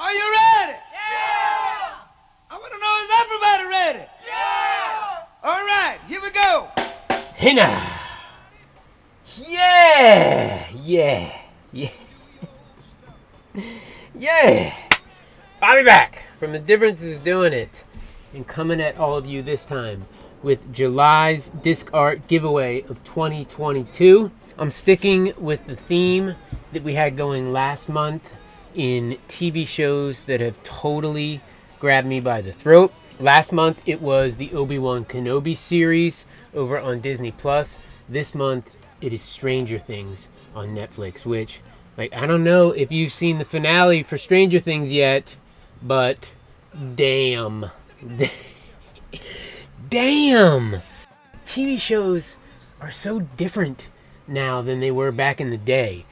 Are you ready? Yeah! I want to know, is everybody ready? Yeah! All right, here we go. Hey now. Yeah! I'll be back from The Difference is Doing It and coming at all of you this time with July's disc art giveaway of 2022. I'm sticking with the theme that we had going last month in TV shows that have totally grabbed me by the throat. Last month it was the Obi-Wan Kenobi series over on Disney Plus. This month it is Stranger Things on Netflix, which, like, I don't know if you've seen the finale for Stranger Things yet, but damn. Damn! TV shows are so different now than they were back in the day,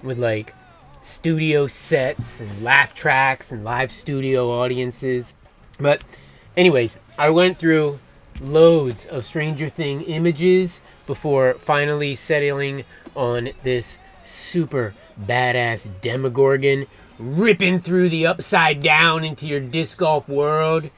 with like studio sets and laugh tracks and live studio audiences. But anyways, I went through loads of Stranger Things images before finally settling on this super badass Demogorgon ripping through the upside down into your disc golf world.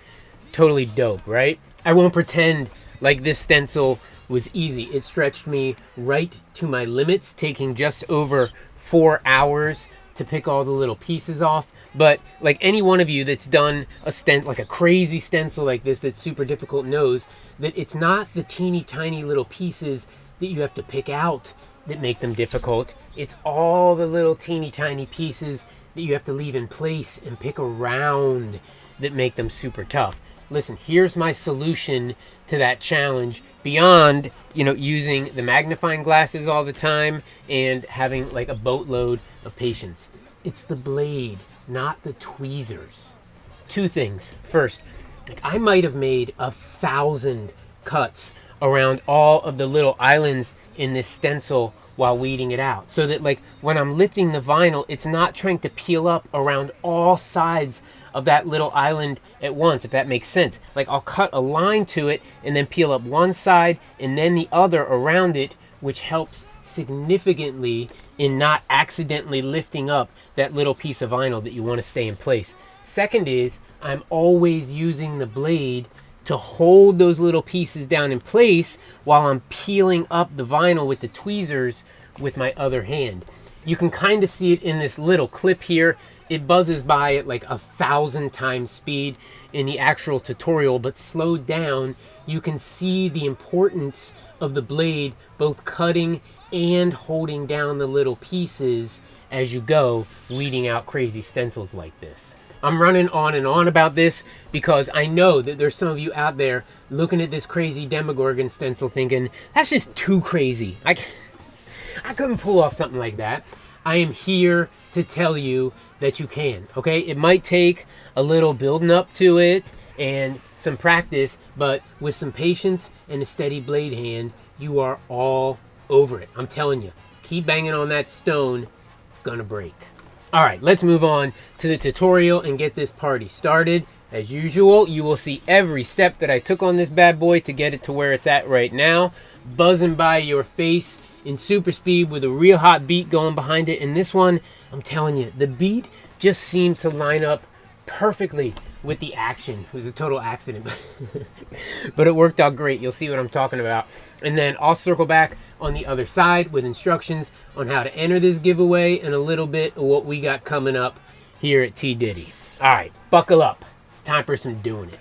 Totally dope, right? I won't pretend like this stencil was easy. It stretched me right to my limits, taking just over 4 hours to pick all the little pieces off. But like any one of you that's done a like a crazy stencil like this that's super difficult knows that it's not the teeny tiny little pieces that you have to pick out that make them difficult. It's all the little teeny tiny pieces that you have to leave in place and pick around that make them super tough. Listen, here's my solution to that challenge beyond, using the magnifying glasses all the time and having like a boatload of patience. It's the blade, not the tweezers. Two things. First, I might have made 1,000 cuts around all of the little islands in this stencil while weeding it out, so that like when I'm lifting the vinyl, it's not trying to peel up around all sides of that little island at once, if that makes sense. Like I'll cut a line to it and then peel up one side and then the other around it, which helps significantly in not accidentally lifting up that little piece of vinyl that you want to stay in place. Second is, I'm always using the blade to hold those little pieces down in place while I'm peeling up the vinyl with the tweezers with my other hand. You can kind of see it in this little clip here. It buzzes by at like 1,000 times speed in the actual tutorial, but slowed down, you can see the importance of the blade both cutting and holding down the little pieces as you go, weeding out crazy stencils like this. I'm running on and on about this because I know that there's some of you out there looking at this crazy Demogorgon stencil thinking, that's just too crazy. I couldn't pull off something like that. I am here to tell you that you can, okay? It might take a little building up to it and some practice, but with some patience and a steady blade hand, you are all over it. I'm telling you, keep banging on that stone, it's gonna break. All right, let's move on to the tutorial and get this party started. As usual, you will see every step that I took on this bad boy to get it to where it's at right now, buzzing by your face in super speed with a real hot beat going behind it. And this one, I'm telling you, the beat just seemed to line up perfectly with the action. It was a total accident, but it worked out great. You'll see what I'm talking about. And then I'll circle back on the other side with instructions on how to enter this giveaway and a little bit of what we got coming up here at TDIDI. All right, buckle up. It's time for some doing it.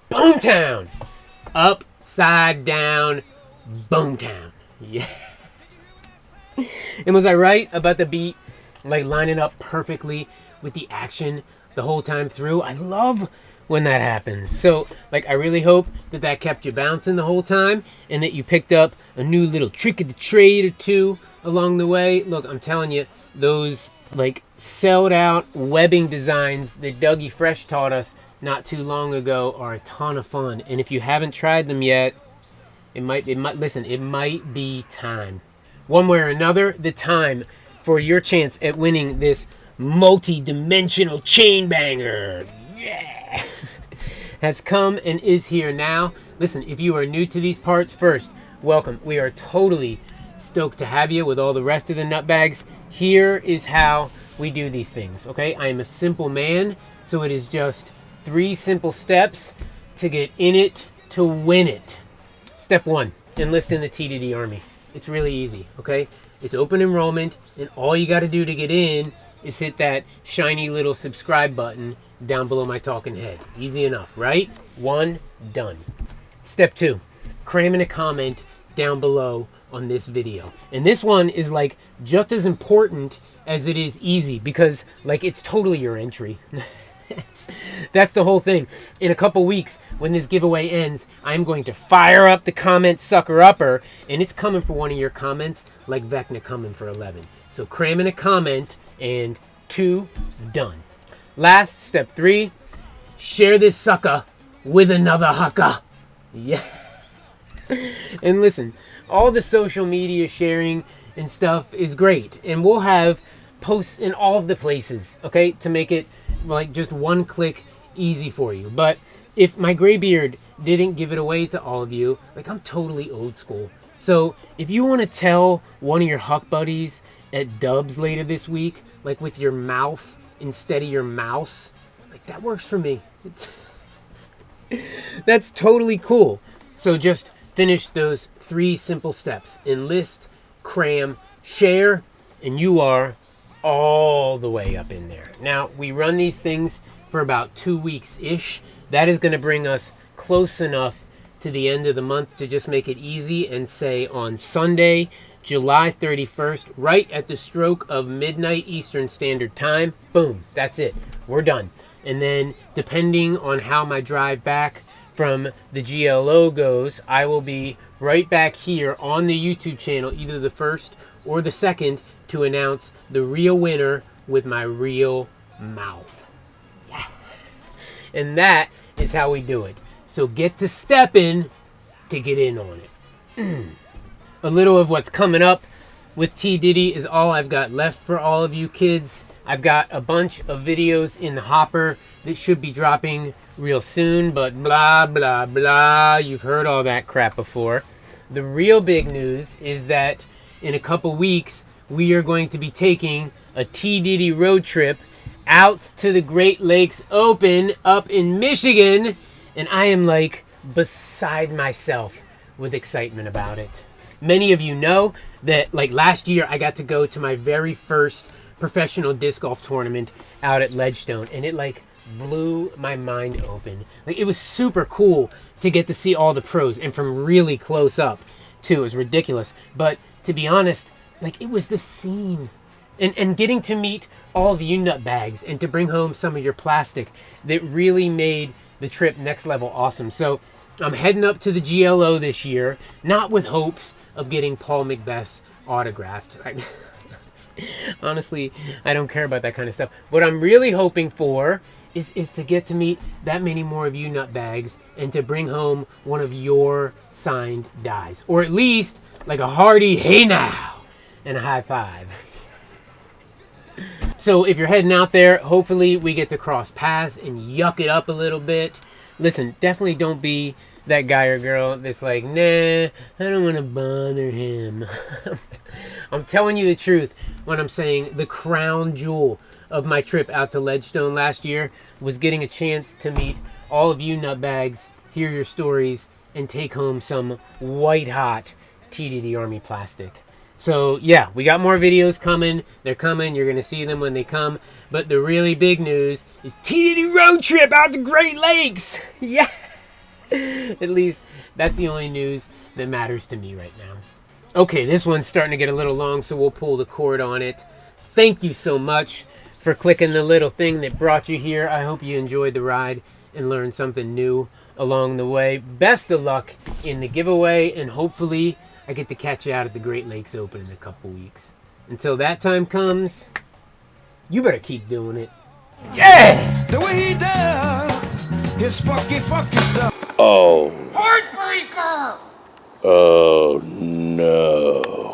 Boomtown! Upside down Boomtown. Yeah. And was I right about the beat like lining up perfectly with the action the whole time through? I love when that happens. So like I really hope that that kept you bouncing the whole time and that you picked up a new little trick of the trade or two along the way. Look, I'm telling you, those like sold out webbing designs that Dougie Fresh taught us not too long ago are a ton of fun. And if you haven't tried them yet, it might be time. One way or another, the time for your chance at winning this multi-dimensional chain banger, yeah, has come and is here now. Listen, if you are new to these parts, first, welcome. We are totally stoked to have you with all the rest of the nutbags here is how we do these things, okay? I am a simple man, so it is just 3 simple steps to get in it, to win it. Step 1, enlist in the TDIDI Army. It's really easy, okay? It's open enrollment, and all you got to do to get in is hit that shiny little subscribe button down below my talking head. Easy enough, right? 1, done. Step 2, cram in a comment down below on this video. And this one is like just as important as it is easy, because like it's totally your entry. That's the whole thing. In a couple weeks, when this giveaway ends, I'm going to fire up the comment sucker upper, and it's coming for one of your comments like Vecna coming for 11. So cram in a comment, and 2, done. Last, step 3, share this sucker with another hucker. Yeah. And listen, all the social media sharing and stuff is great, and we'll have posts in all of the places, okay, to make it like just one click easy for you. But if my gray beard didn't give it away to all of you, like I'm totally old school. So if you want to tell one of your huck buddies at Dubs later this week, like with your mouth instead of your mouse, like that works for me. That's totally cool. So just finish those 3 simple steps: enlist, cram, share, and you are all the way up in there. Now, we run these things for about 2 weeks-ish. That is going to bring us close enough to the end of the month to just make it easy and say on Sunday, July 31st, right at the stroke of midnight Eastern Standard Time, boom, that's it. We're done. And then, depending on how my drive back from the GLO goes, I will be right back here on the YouTube channel, either the 1st or the 2nd, to announce the real winner with my real mouth. Yeah. And that is how we do it. So get to stepping to get in on it. A little of what's coming up with TDIDI is all I've got left for all of you kids. I've got a bunch of videos in the hopper that should be dropping real soon, but blah, blah, blah. You've heard all that crap before. The real big news is that in a couple weeks, we are going to be taking a TDIDI road trip out to the Great Lakes Open up in Michigan, and I am like beside myself with excitement about it. Many of you know that like last year I got to go to my very first professional disc golf tournament out at Ledgestone, and it like blew my mind open. Like it was super cool to get to see all the pros, and from really close up too. It was ridiculous. But to be honest, like it was the scene and getting to meet all of you nutbags and to bring home some of your plastic that really made the trip next level awesome. So I'm heading up to the GLO this year, not with hopes of getting Paul McBeth's autographed. Honestly, I don't care about that kind of stuff. What I'm really hoping for is to get to meet that many more of you nutbags and to bring home one of your signed dies. Or at least like a hearty hey now and a high five. So if you're heading out there, hopefully we get to cross paths and yuck it up a little bit. Listen, definitely don't be that guy or girl that's like, nah, I don't want to bother him. I'm telling you the truth when I'm saying the crown jewel of my trip out to Ledgestone last year was getting a chance to meet all of you nutbags, hear your stories, and take home some white hot TDIDI Army plastic. So yeah, we got more videos coming. They're coming. You're going to see them when they come. But the really big news is TDIDI road trip out to Great Lakes. Yeah. At least that's the only news that matters to me right now. Okay, this one's starting to get a little long, so we'll pull the cord on it. Thank you so much for clicking the little thing that brought you here. I hope you enjoyed the ride and learned something new along the way. Best of luck in the giveaway, and hopefully I get to catch you out at the Great Lakes Open in a couple weeks. Until that time comes, you better keep doing it. Yeah! The way he does his fucky stuff. Oh. Heartbreaker! Oh no.